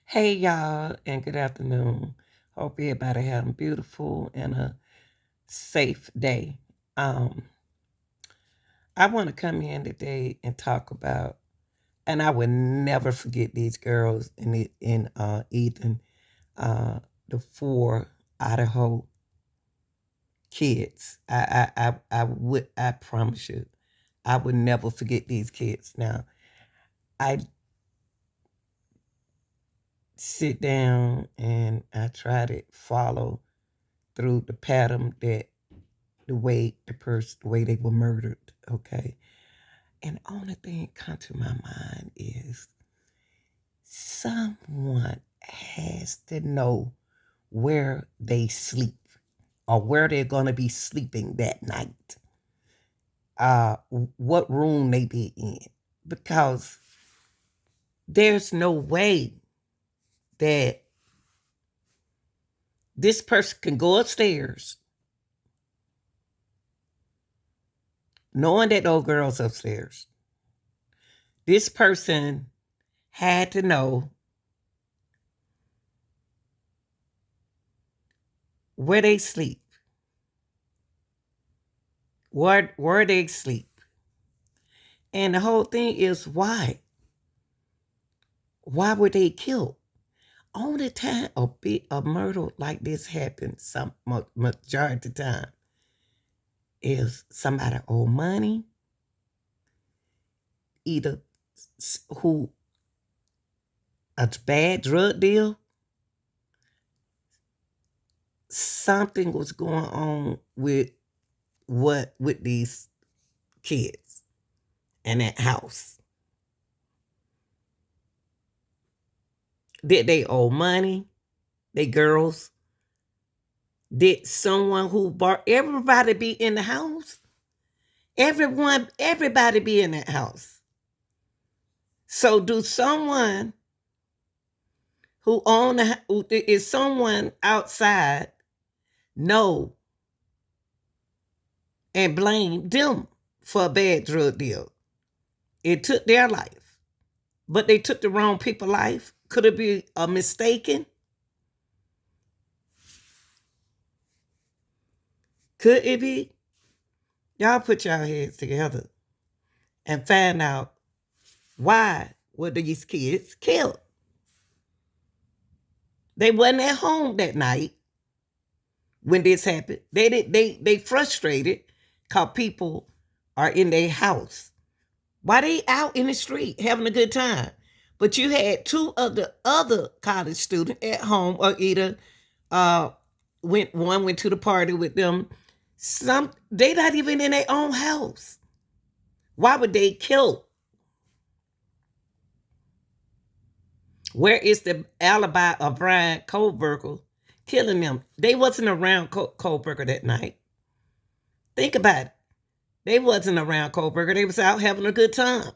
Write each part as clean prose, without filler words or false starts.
Hey y'all, and good afternoon. Hope everybody having a beautiful and a safe day. Um, I want to come in today and talk about, and I will never forget these girls in Ethan, uh, the four Idaho kids. I promise you, I would never forget these kids. Now, I sit down and I try to follow through the pattern that the way they were murdered, okay? And the only thing that come to my mind is someone has to know where they sleep or where they're gonna be sleeping that night. What room they be in. Because there's no way that this person can go upstairs knowing that those girls upstairs. This person had to know where they sleep, where they sleep. And the whole thing is why? Why were they killed? Only time a murder like this happens, some majority of the time, is somebody owe money, either who a bad drug deal, something was going on with these kids and that house. Did they owe money? They girls? Did someone who bought everybody be in the house? Everybody be in that house. So do someone is someone outside know and blame them for a bad drug deal? It took their life, but they took the wrong people's life. Could it be a mistaken? Could it be? Y'all put your heads together and find out why were these kids killed. They wasn't at home that night when this happened. They frustrated because people are in their house. Why they out in the street having a good time? But you had two of the other college students at home, or either one went to the party with them. They not even in their own house. Why would they kill? Where is the alibi of BRYAN KOHBERGER killing them? They wasn't around Kohlberger that night. Think about it. They wasn't around Kohlberger. They was out having a good time.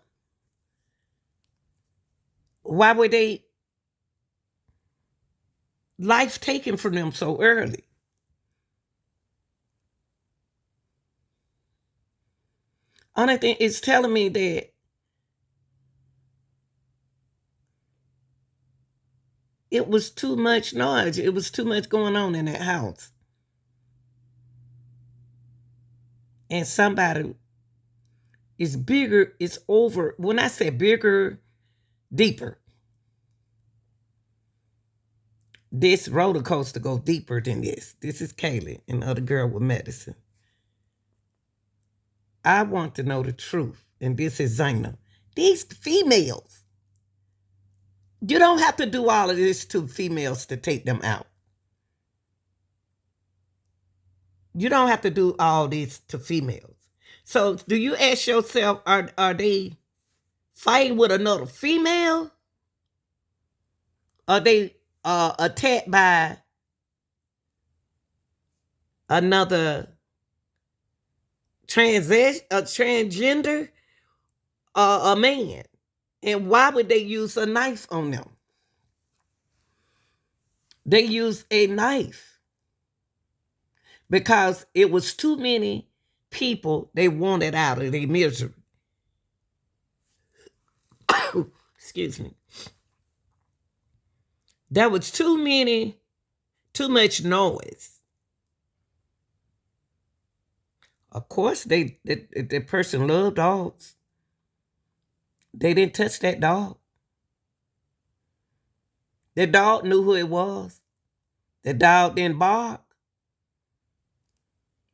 Why were they life taken from them so early? Only thing is telling me that it was too much noise. It was too much going on in that house. And somebody is bigger, it's over. When I say bigger, deeper. This roller coaster go deeper than this. This is Kaylee and the other girl with medicine. I want to know the truth. And this is Zaina. These females, you don't have to do all of this to females to take them out. You don't have to do all this to females. So do you ask yourself, are they fighting with another female? Are they attacked by another transgender, a man? And why would they use a knife on them? They used a knife because it was too many people they wanted out of their misery. Excuse me. There was too much noise. Of course, the person loved dogs. They didn't touch that dog. The dog knew who it was. The dog didn't bark.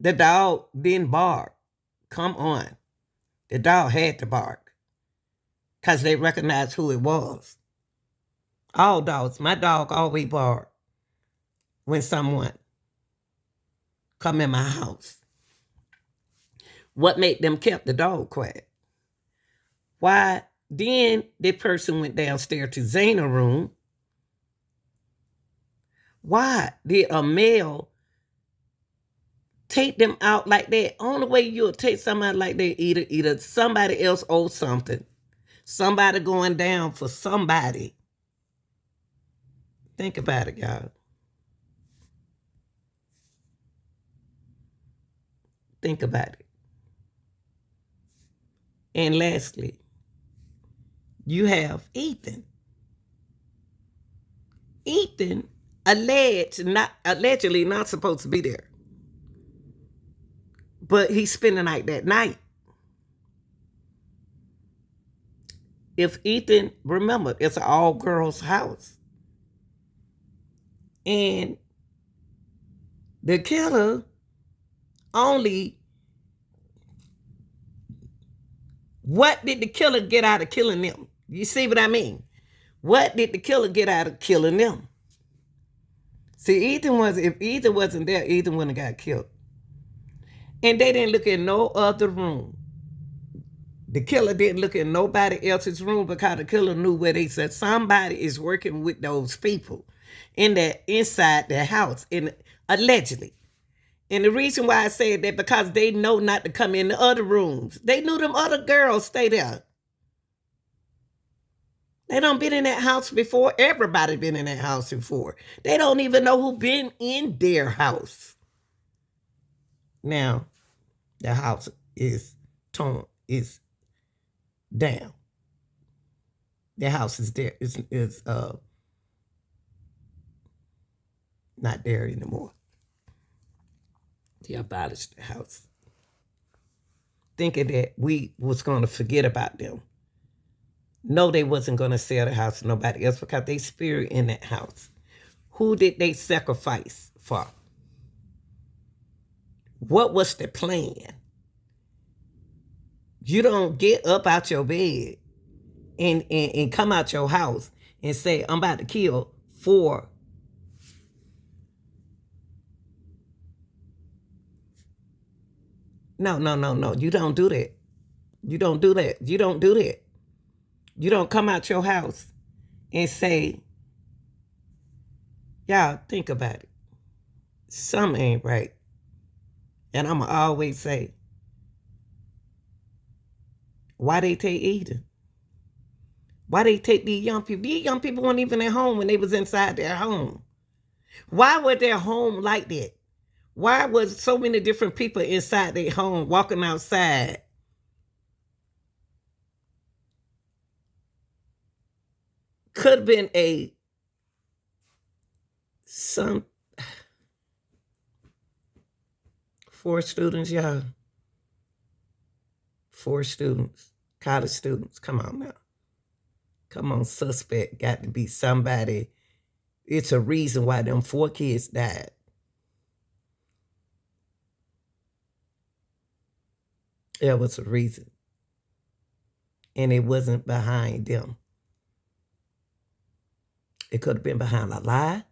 The dog didn't bark. Come on. The dog had to bark because they recognized who it was. All dogs. My dog always bark when someone come in my house. What made them keep the dog quiet? Why? Then the person went downstairs to Zana's room. Why did a male take them out like that? Only way you'll take somebody like that, either somebody else owes something. Somebody going down for somebody. Think about it, y'all. Think about it. And lastly, you have Ethan. Ethan allegedly not supposed to be there. But he spent the night that night. If Ethan, remember, it's an all-girls house. And the killer only, what did the killer get out of killing them? You see what I mean? What did the killer get out of killing them? See, if Ethan wasn't there, Ethan wouldn't have got killed. And they didn't look in no other room. The killer didn't look in nobody else's room because the killer knew where they said somebody is working with those people inside their house, allegedly. And the reason why I say that, because they know not to come in the other rooms. They knew them other girls stay there. They don't been in that house before. Everybody been in that house before. They don't even know who been in their house. Now, the house is down. The house is there. Is not there anymore. They abolished the house, thinking that we was going to forget about them. No, they wasn't going to sell the house to nobody else because they spirit in that house. Who did they sacrifice for? What was the plan? You don't get up out your bed and come out your house and say, I'm about to kill 4. No. You don't do that. You don't do that. You don't do that. You don't come out your house and say, y'all, think about it. Something ain't right. And I'm going to always say, why they take Eden? Why they take these young people? These young people weren't even at home when they was inside their home. Why were their home like that? Why was so many different people inside their home walking outside? Could have been some 4 students, y'all. 4 students, college students. Come on now. Come on, suspect got to be somebody. It's a reason why them 4 kids died. There was a reason. And it wasn't behind them. It could have been behind a lie.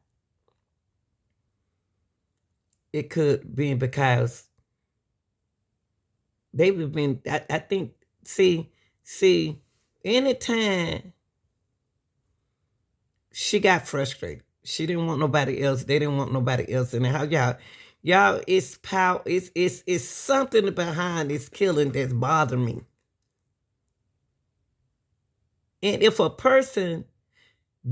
It could have been because they would have been, I think, see, anytime she got frustrated, she didn't want nobody else. They didn't want nobody else in the house. Y'all, it's power. It's something behind this killing that's bothering me. And if a person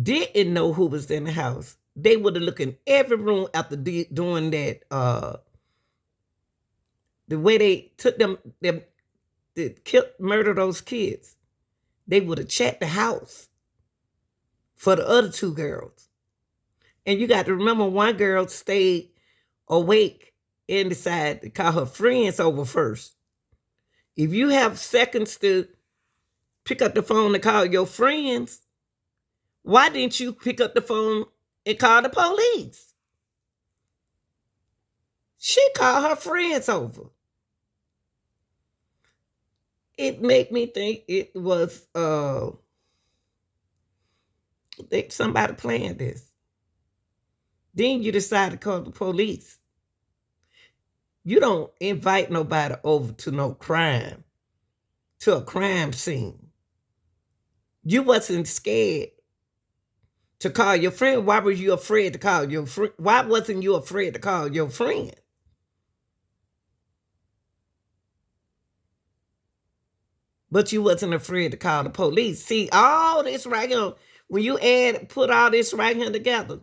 didn't know who was in the house, they would have looked in every room after doing that. The way they took them murder those kids, they would have checked the house for the other 2 girls. And you got to remember, one girl stayed awake and decided to call her friends over first. If you have seconds to pick up the phone to call your friends, why didn't you pick up the phone and call the police? She called her friends over. It made me think it was somebody planned this. Then you decide to call the police. You don't invite nobody over to no crime, to a crime scene. You wasn't scared to call your friend. Why were you afraid to call your friend? Why wasn't you afraid to call your friend? But you wasn't afraid to call the police. See, all this right here, when you put all this right here together,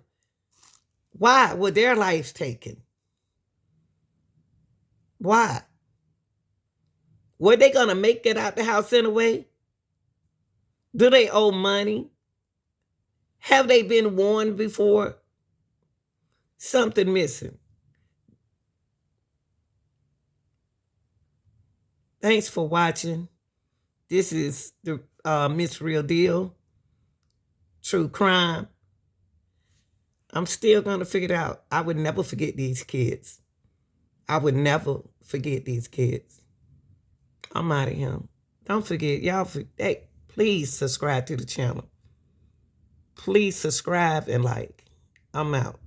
why were their lives taken? Why? Were they going to make it out the house anyway? Do they owe money? Have they been warned before? Something missing. Thanks for watching. This is the Miss Real Deal, True Crime. I'm still going to figure it out. I would never forget these kids. I would never forget these kids. I'm out of here. Don't forget, y'all, hey, please subscribe to the channel. Please subscribe and like. I'm out.